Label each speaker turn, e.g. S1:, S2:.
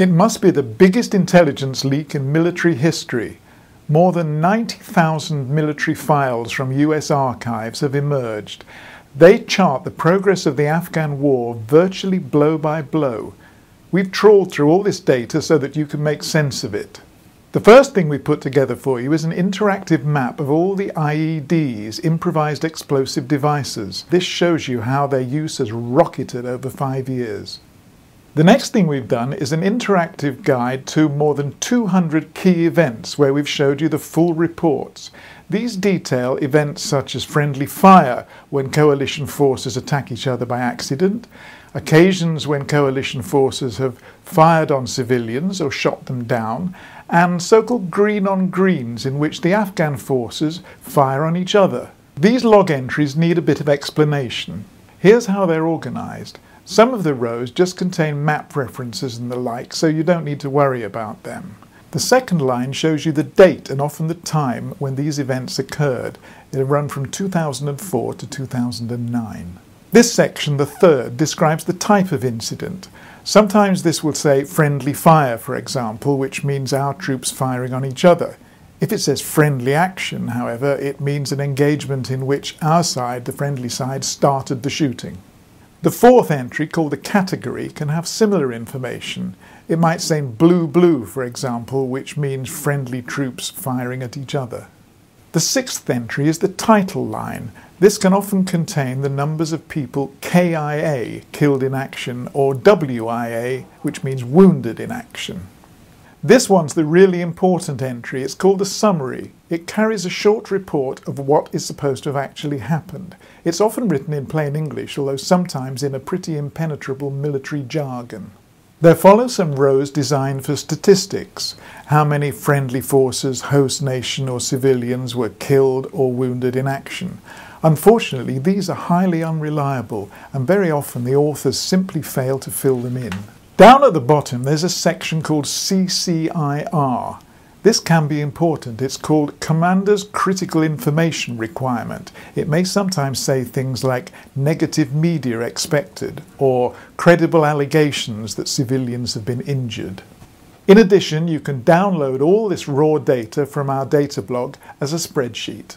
S1: It must be the biggest intelligence leak in military history. More than 90,000 military files from US archives have emerged. They chart the progress of the Afghan war virtually blow by blow. We've trawled through all this data so that you can make sense of it. The first thing we put together for you is an interactive map of all the IEDs, improvised explosive devices. This shows you how their use has rocketed over 5 years. The next thing we've done is an interactive guide to more than 200 key events where we've showed you the full reports. These detail events such as friendly fire when coalition forces attack each other by accident, occasions when coalition forces have fired on civilians or shot them down, and so-called green on greens in which the Afghan forces fire on each other. These log entries need a bit of explanation. Here's how they're organised. Some of the rows just contain map references and the like, so you don't need to worry about them. The second line shows you the date and often the time when these events occurred. It'll run from 2004 to 2009. This section, the third, describes the type of incident. Sometimes this will say friendly fire, for example, which means our troops firing on each other. If it says friendly action, however, it means an engagement in which our side, the friendly side, started the shooting. The fourth entry, called the category, can have similar information. It might say blue-blue, for example, which means friendly troops firing at each other. The sixth entry is the title line. This can often contain the numbers of people KIA, killed in action, or WIA, which means wounded in action. This one's the really important entry. It's called a summary. It carries a short report of what is supposed to have actually happened. It's often written in plain English, although sometimes in a pretty impenetrable military jargon. There follow some rows designed for statistics. How many friendly forces, host nation or civilians were killed or wounded in action. Unfortunately, these are highly unreliable, and very often the authors simply fail to fill them in. Down at the bottom there's a section called CCIR. This can be important. It's called Commander's Critical Information Requirement. It may sometimes say things like negative media expected or credible allegations that civilians have been injured. In addition, you can download all this raw data from our data blog as a spreadsheet.